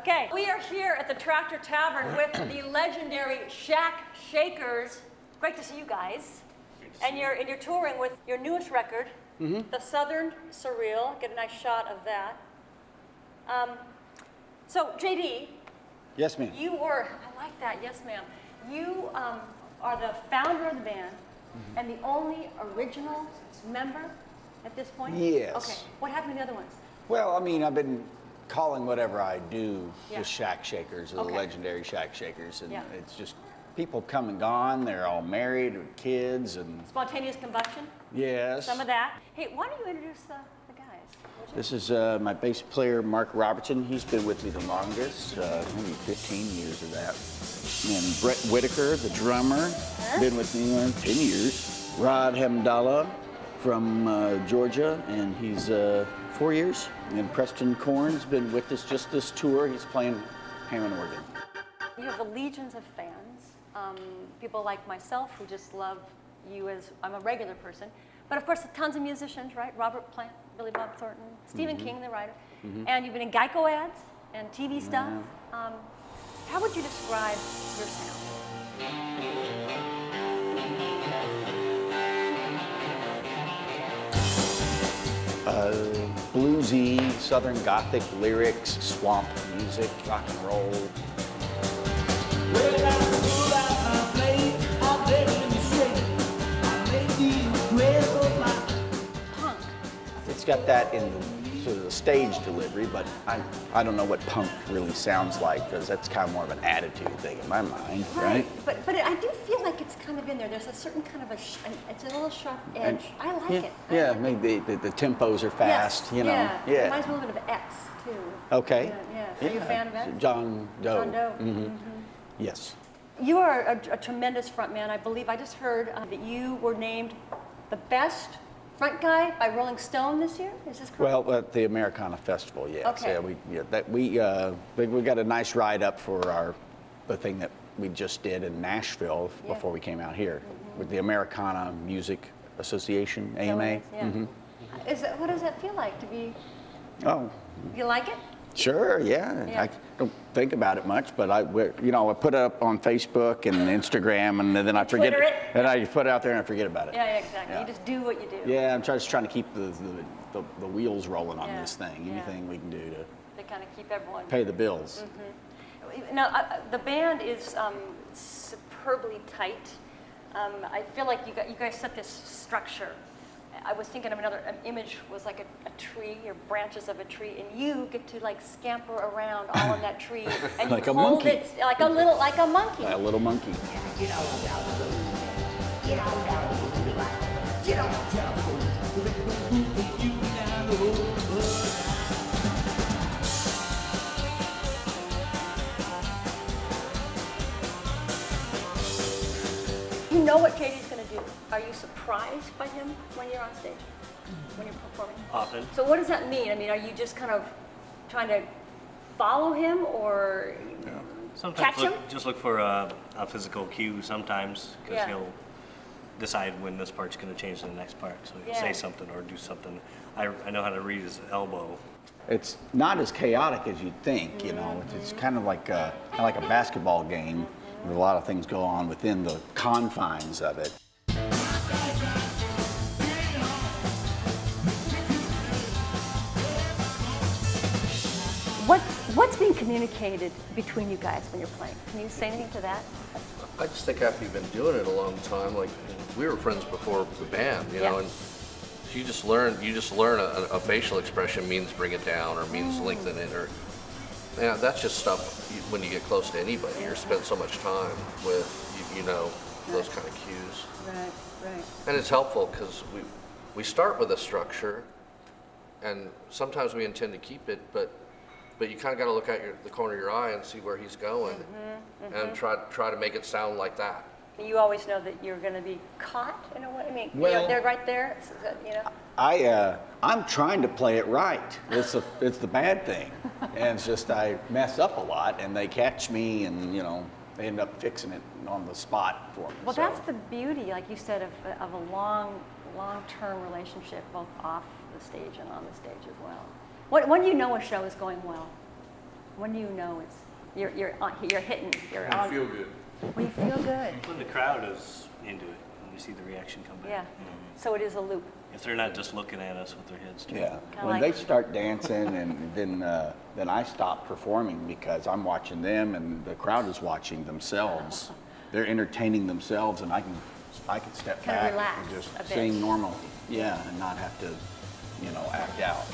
Okay, we are here at the Tractor Tavern with the legendary Shack Shakers. Great to see you guys. And you're touring with your newest record, The Southern Surreal. Get a nice shot of that. So, JD. Yes, ma'am. You were, I like that, yes, ma'am. You are the founder of the band and the only original member at this point? Yes. Okay, what happened to the other ones? Well, I mean, I've been calling whatever I do Yeah. the Shack Shakers, or the legendary Shack Shakers, and Yeah. it's just people come and gone. They're all married with kids, and Spontaneous combustion? yes. Some of that. Hey, why don't you introduce the guys? Would you? This is my bass player, Mark Robertson. He's been with me the longest, maybe 15 years of that. And Brett Whitaker, the drummer, been with me 10 years. Rod Hamdallah from Georgia, and he's 4 years. And Preston Korn's been with us just this tour. He's playing Hammond organ. You have the legions of fans. People like myself who just love you as, I'm a regular person. But of course, tons of musicians, right? Robert Plant, Billy Bob Thornton, Stephen King, the writer. And you've been in Geico ads and TV stuff. How would you describe your sound? Bluesy, Southern Gothic lyrics, swamp music, rock and roll. Punk. It's got that in the, sort of the stage delivery, but I don't know what punk really sounds like, because that's kind of more of an attitude thing in my mind, right? But I do feel like it's kind of in there. There's a certain kind of it's a little sharp edge. I like it. Yeah, maybe the tempos are fast, yes, you know. Yeah. It reminds me a little bit of X, too. Okay. Yeah. Are you a fan of X? John Doe. John Doe. Yes. You are a tremendous frontman. I believe I just heard that you were named the best front guy by Rolling Stone this year. Is this correct? Well, at the Americana Festival, yes. Okay. We got a nice ride up for the thing that we just did in Nashville before we came out here with the Americana Music Association, AMA. What does that feel like to be? Oh, You like it? sure, yeah. I don't think about it much, but I put it up on Facebook and Instagram, and then I forget Twitter it? and I put it out there and I forget about it. Yeah, exactly. Yeah. You just do what you do. Yeah, I'm just trying to keep the wheels rolling on this thing. Yeah. Anything we can do They kind of keep everyone. to pay the bills. Now, the band is superbly tight. I feel like you guys set this structure. I was thinking of an image was like a tree or branches of a tree, and you get to like scamper around all in that tree, and Like you a hold monkey. it like a monkey. A little monkey. You know what JD's going to do. Are you surprised by him when you're on stage, when you're performing? Often. So what does that mean? I mean, are you just kind of trying to follow him or Sometimes catch him? just look for a physical cue sometimes, because Yeah. he'll decide when this part's going to change to the next part. So he'll Yeah. say something or do something. I know how to read his elbow. It's not as chaotic as you'd think, you know. It's kind of like a basketball game with a lot of things go on within the confines of it. What's being communicated between you guys when you're playing? Can you say anything to that? I just think after you've been doing it a long time, like we were friends before the band, you know, and you just learn a facial expression means bring it down or means lengthen it, or that's just stuff when you get close to anybody. You're spent so much time with those kind of cues, Right. and it's helpful because we start with a structure, and sometimes we intend to keep it, but you kind of got to look at the corner of your eye and see where he's going, and try to make it sound like that. You always know that you're going to be caught in a way. I mean, Well- they're right there. So that, I'm trying to play it right. It's the bad thing, and it's just I mess up a lot, and they catch me, and they end up fixing it on the spot for me. Well, so. that's the beauty, like you said, of a long-term relationship, both off the stage and on the stage as well. When do you know a show is going well? When do you know it's you're hitting? You're I on. feel good. When you feel good. When the crowd is into it, and you see the reaction come back. Yeah. So it is a loop. If they're not just looking at us with their heads turned. Yeah, Kinda when like- they start dancing, and then I stop performing because I'm watching them, and the crowd is watching themselves. They're entertaining themselves, and I can step Kinda back relax and just a bit. sing normal. Yeah, and not have to, act out.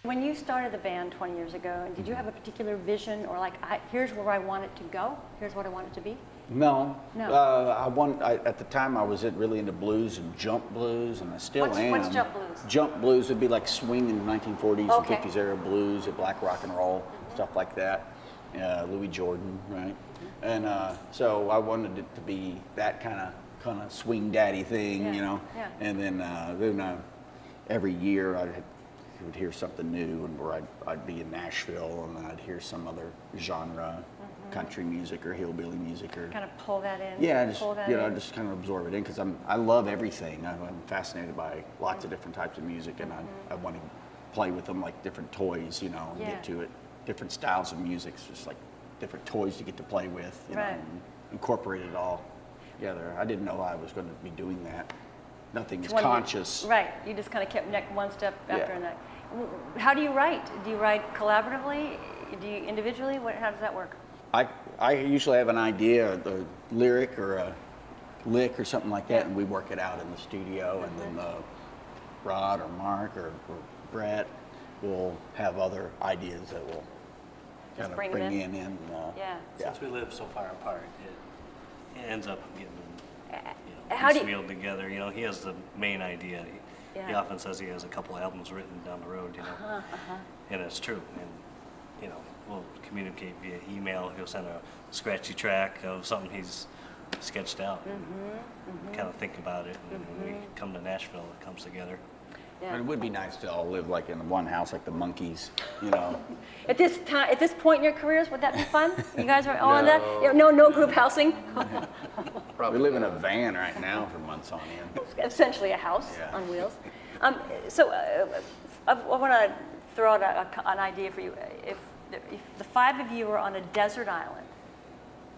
When you started the band 20 years ago, did you have a particular vision or like, here's where I want it to go? Here's what I want it to be? No. No. At the time I was really into blues and jump blues, and I still am. What's jump blues? Jump blues would be like swing in the 1940s Okay. and 50s era blues, black rock and roll, stuff like that. Louis Jordan, right? And so I wanted it to be that kind of swing daddy thing, Yeah. Yeah. And then every year I would hear something new, and where I'd be in Nashville, and then I'd hear some other genre, country music or hillbilly music, or Kind of pull that in. yeah, just pull that I just kind of absorb it in because I love everything. I'm fascinated by lots of different types of music, and I want to play with them like different toys, and Yeah. get to it. Different styles of music, it's just like different toys to get to play with, Right. and incorporate it all together. I didn't know I was going to be doing that. Nothing is 20 conscious. Right. You just kind of kept one step after Yeah. another. How do you write? Do you write collaboratively? Do you individually? How does that work? I usually have an idea, the lyric or a lick or something like that, Yeah. and we work it out in the studio, and then Rod or Mark or Brett will have other ideas that we'll kind of bring bring them in. Yeah. Since we live so far apart, it ends up getting How do you- piecemealed together. He has the main idea. He Yeah. often says he has a couple albums written down the road, and it's true. And we'll communicate via email. He'll send a scratchy track of something he's sketched out. Kind of think about it, and when we come to Nashville, it comes together. Yeah. But it would be nice to all live like in one house, like the Monkees, At this point in your careers, would that be fun? You guys are all on that? No group housing? We live in a van right now for months on end. Essentially a house Yeah. on wheels. So I want to throw out an idea for you. If the five of you were on a desert island,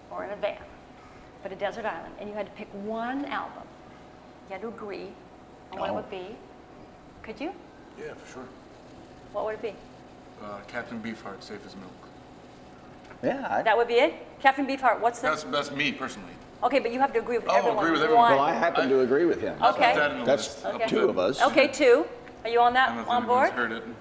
or in a van, but a desert island, and you had to pick one album, you had to agree on what it Oh. would be. Could you? Yeah, for sure. What would it be? Captain Beefheart, Safe as Milk. Yeah, That would be it? Captain Beefheart, what's the... That's me personally. Okay, but you have to agree with Oh, everyone. agree with everyone. One. well, I happen to agree with him. Okay. Put that in the That's list. Okay. two of us. Okay, two. Are you on I that, don't know if on board? anyone's heard it.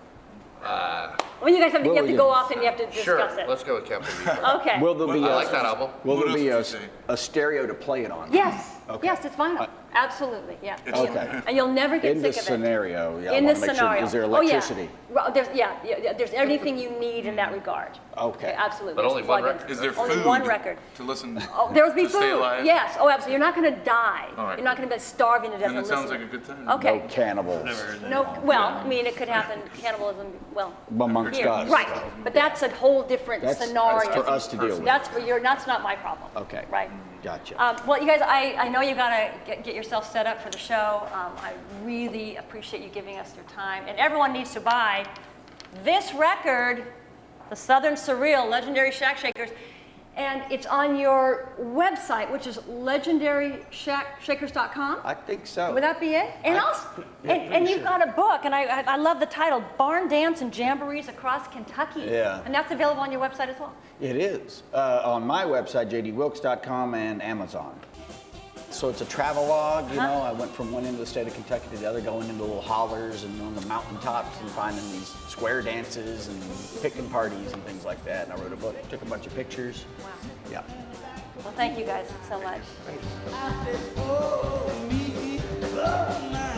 Well, you guys have to, Well, you have to we go can- off and you have to discuss Sure, it. let's go with Captain Beefheart. Okay. Will there be Well, I a, like that album. will What there be else did you say? a stereo to play it on? Yes. Okay. Yes, it's vinyl. Absolutely. Yeah. Okay. And you'll never get In sick this of it. scenario, yeah, I In want this to make scenario. sure, is there Oh, electricity? yeah. Well, there's everything you need in that regard. Okay. Absolutely. But Just only one plug in. record. Is there Only food one record. to listen Oh, there'll be to stay food. alive? Yes. Oh, absolutely. You're not going to die. All right. You're not going to be starving to death And and it sounds listening. like a good time. Okay. No cannibals Never heard that. No, well, I mean, it could happen, cannibalism, well, amongst here, us. right, but that's a whole different That's scenario. for us to deal with. That's that's not my problem. Okay. Right. Gotcha. Well, you guys, I know you gotta get yourself set up for the show. I really appreciate you giving us your time, and everyone needs to buy this record, the Southern Surreal, Legendary Shack Shakers, and it's on your website, which is legendaryshackshakers.com. I think so. Would that be it? And also, and you've got a book, and I love the title, Barn Dance and Jamborees Across Kentucky. Yeah. And that's available on your website as well. It is. On my website, jdwilks.com, and Amazon. So it's a travelogue, you know. I went from one end of the state of Kentucky to the other, going into little hollers and on the mountaintops and finding these square dances and picking parties and things like that. And I wrote a book, took a bunch of pictures. Wow. Yeah. Well, thank you guys so much. Thanks. I said, oh, me, oh, my.